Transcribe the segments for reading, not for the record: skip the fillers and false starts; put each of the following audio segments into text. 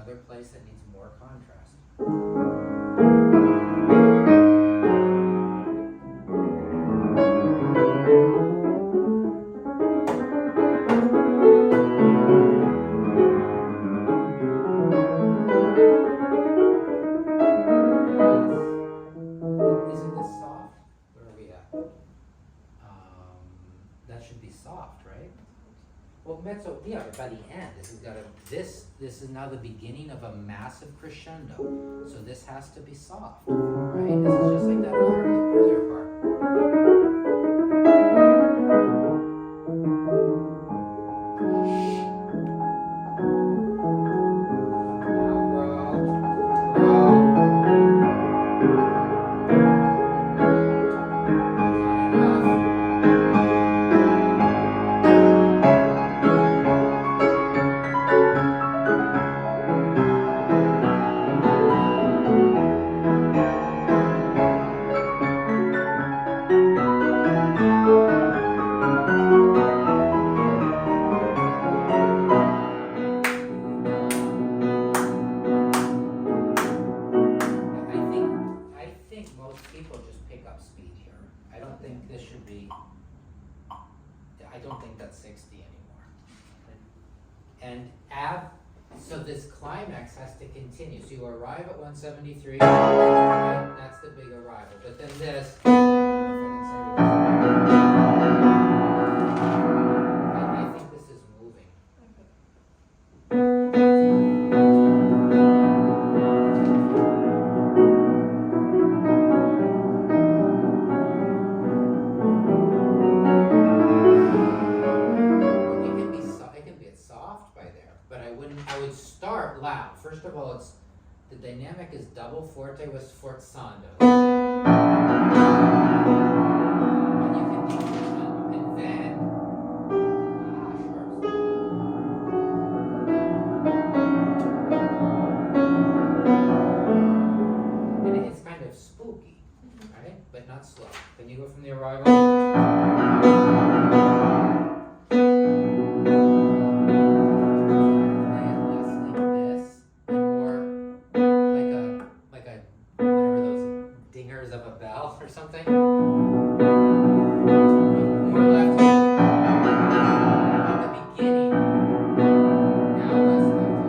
another place that needs more contrast. Isn't this soft? Where are we at? That should be soft, right? Well, mezzo, yeah, but by the end, this is now the beginning of a massive crescendo. So this has to be soft, right? This is just like that earlier part. I don't think that's 60 anymore. And so this climax has to continue. So you arrive at 173, right? That's the big arrival. But then this, I think this is moving. First of all, the dynamic is double forte with sforzando. And you can do crescendo. And then, sharps. And it's kind of spooky, right? But not slow. Then you go from the arrival. Or something. More left hand. At the beginning. Now less left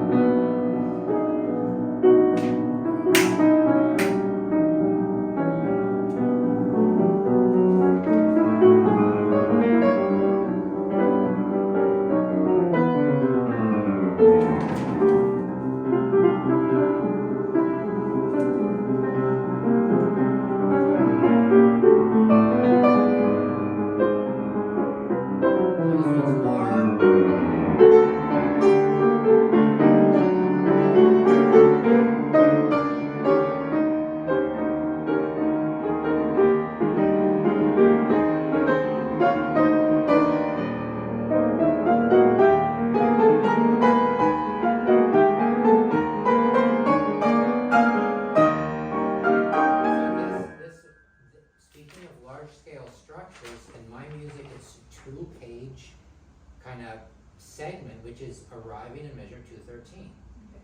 segment, which is arriving in measure 213. Okay.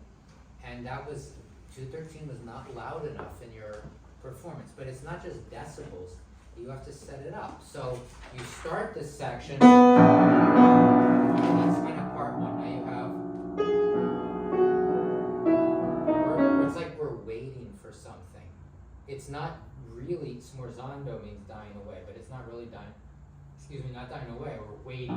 And that was, 213 was not loud enough in your performance, but it's not just decibels, you have to set it up. So you start this section, that's kind of part one. Now you have, it's like we're waiting for something. It's not really, smorzando means dying away, but it's not really dying, not dying away, we're waiting.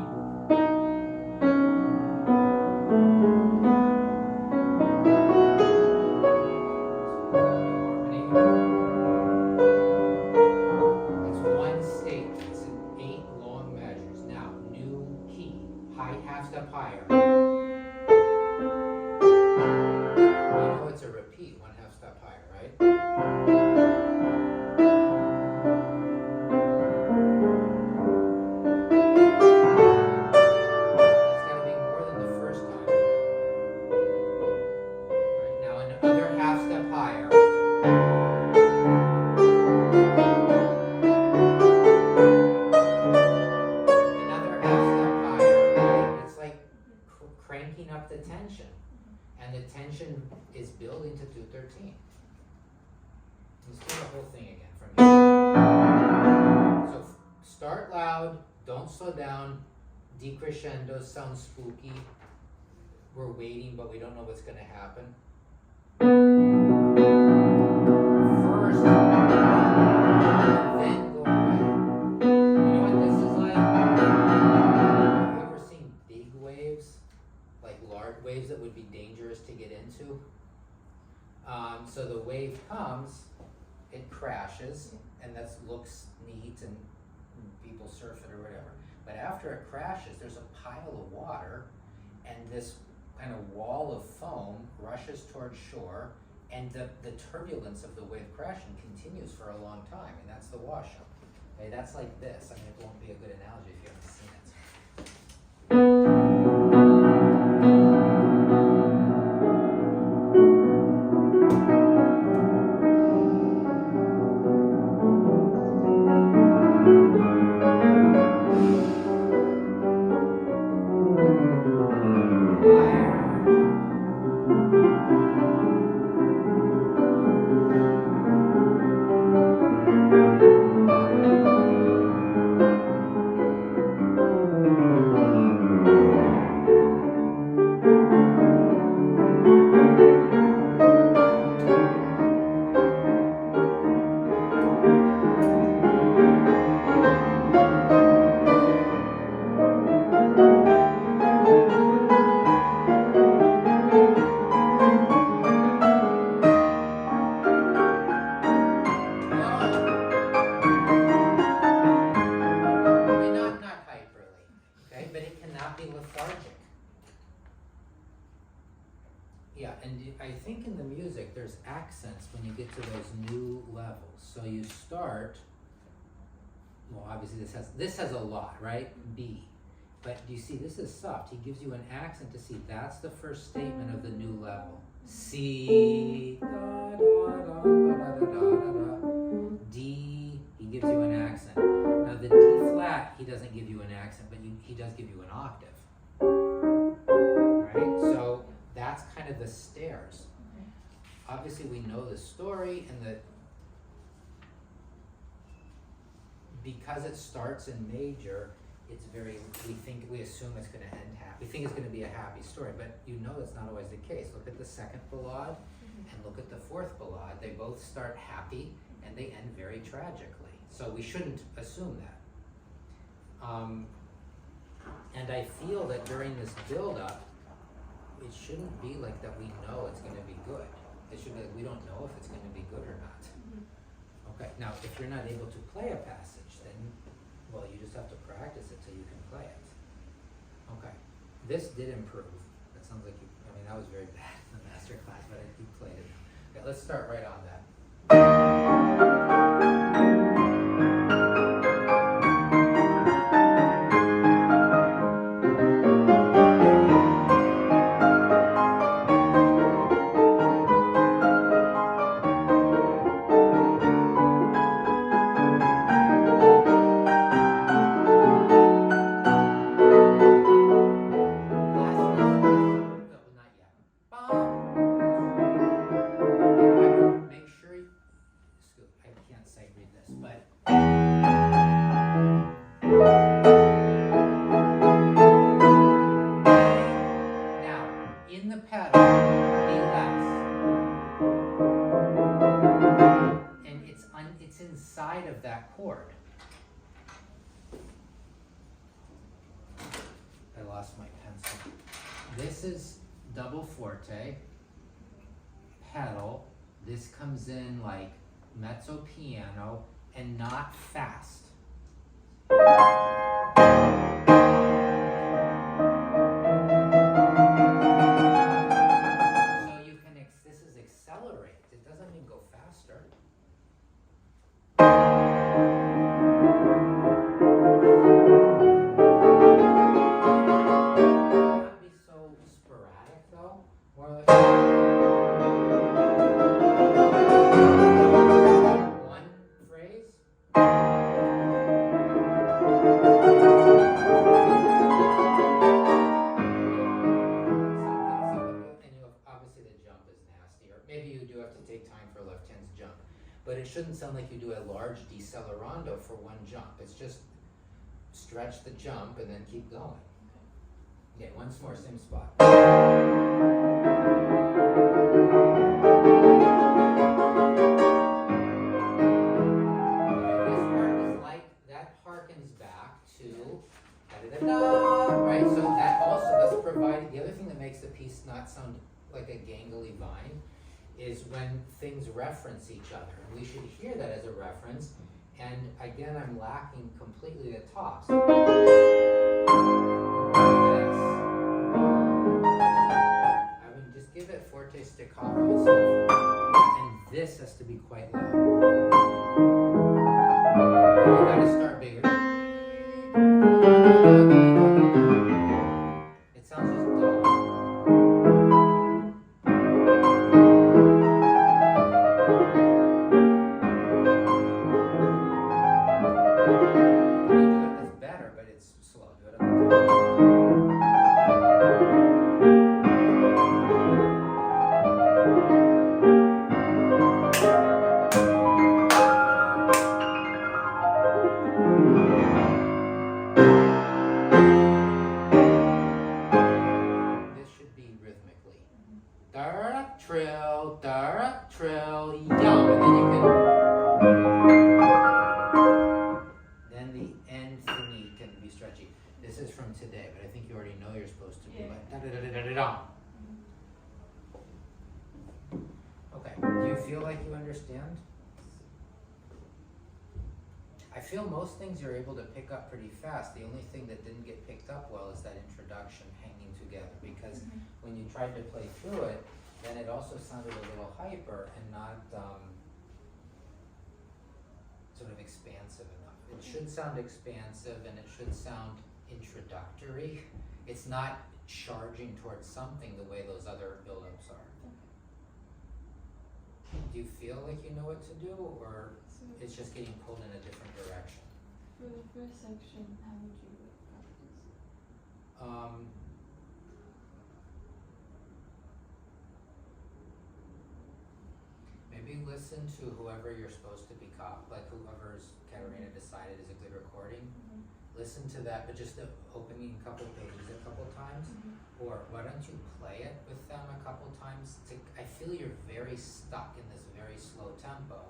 It's one statement, it's in 8 long measures. Now, new key, half step higher. You know it's a repeat, 1 half step higher, right? and the tension is building to 213. Let's do the whole thing again from here. So start loud, don't slow down, decrescendo sounds spooky. We're waiting, but we don't know what's going to happen. First, then go away. You know what this is like? Have you ever seen big waves? Like large waves that would be dangerous to get into? So the wave comes, it crashes, and that looks neat, and people surf it or whatever. But after it crashes, there's a pile of water, and this kind of wall of foam rushes towards shore, and the turbulence of the wave crashing continues for a long time, and that's the wash-up. Okay, that's like this. I mean, it won't be a good analogy if you haven't seen it. Accents when you get to those new levels. So you start, well, obviously this has a lot, right? B. But do you see this is soft? He gives you an accent to C. That's the first statement of the new level. C, da, da, da, da, da, da, da. D, he gives you an accent. Now the D flat, he doesn't give you an accent, but he does give you an octave. Right? So that's kind of the stairs. Obviously we know the story, and that because it starts in major, it's we assume it's going to end happy. We think it's going to be a happy story, but you know that's not always the case. Look at the second ballade and look at the fourth ballade. They both start happy and they end very tragically. So we shouldn't assume that. And I feel that during this build-up, it shouldn't be like that we know it's going to be good. It should be like we don't know if it's going to be good or not. Okay, now if you're not able to play a passage, then, well, you just have to practice it till you can play it. Okay, this did improve. That sounds like that was very bad in the master class, but you played it. Okay, let's start right on that. Inside of that chord. I lost my pencil. This is double forte, pedal. This comes in like mezzo piano and not fast. So you can, this is accelerate. It doesn't mean go faster. Not be so sporadic though. More like one phrase. And you maybe you do have to take time for a left hand's jump, but it shouldn't sound like you do a large decelerando for one jump. It's just stretch the jump and then keep going. Okay, once more, same spot. Right, so that also, that's providing, the other thing that makes the piece not sound like a gangly vine is when things reference each other. And we should hear that as a reference. And again, I'm lacking completely the tops. This. I mean, just give it forte staccato and stuff. And this has to be quite loud. And you gotta start bigger. It sounds just dull. Can you do it? It's better, but it's slow. Do it again. Trill, yum, and then you can, then the end thingy can be stretchy. This is from today, but I think you already know you're supposed to be like da da da da da da. Okay, do you feel like you understand? I feel most things you're able to pick up pretty fast. The only thing that didn't get picked up well is that introduction hanging together, because when you tried to play through it, then it also sounded a little hyper and not sort of expansive enough. It should sound expansive and it should sound introductory. It's not charging towards something the way those other build-ups are. Do you feel like you know what to do, or it's just getting pulled in a different direction? For the first section, how would you practice? Maybe listen to whoever you're supposed to be like whoever's Katerina decided is a good recording. Listen to that, but just opening a couple pages a couple times. Or why don't you play it with them a couple times? I feel you're very stuck in this very slow tempo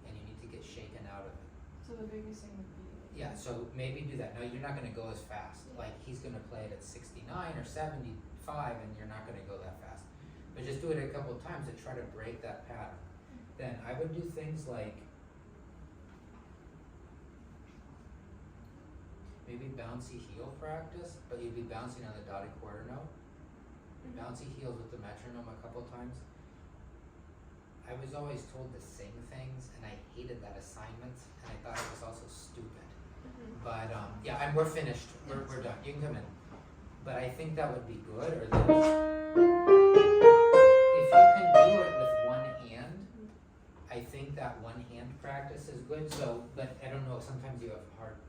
and you need to get shaken out of it. So the biggest thing would be... Yeah, so maybe do that. No, you're not going to go as fast. Like he's going to play it at 69 or 75 and you're not going to go that fast. But just do it a couple times to try to break that pattern. Then I would do things like maybe bouncy heel practice, but you'd be bouncing on the dotted quarter note. Bouncy heels with the metronome a couple times. I was always told to sing things, and I hated that assignment, and I thought it was also stupid. But yeah, we're finished. We're done. You can come in. But I think that would be good. Or this. If you can do it with one hand, I think that one hand practice is good. So, but I don't know. Sometimes you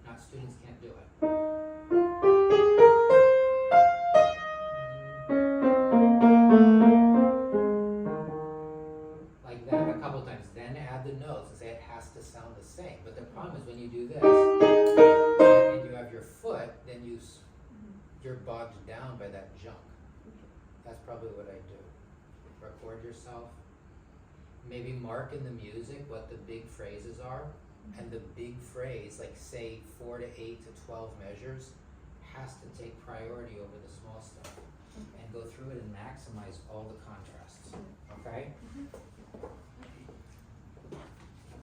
have students can't do it. Like that a couple times. Then add the notes and say it has to sound the same. But the problem is when you do this and you have your foot, then you're bogged down by that junk. That's probably what I do. Record yourself. Maybe mark in the music what the big phrases are, and the big phrase, like say 4 to 8 to 12 measures, has to take priority over the small stuff, and go through it and maximize all the contrasts. Okay?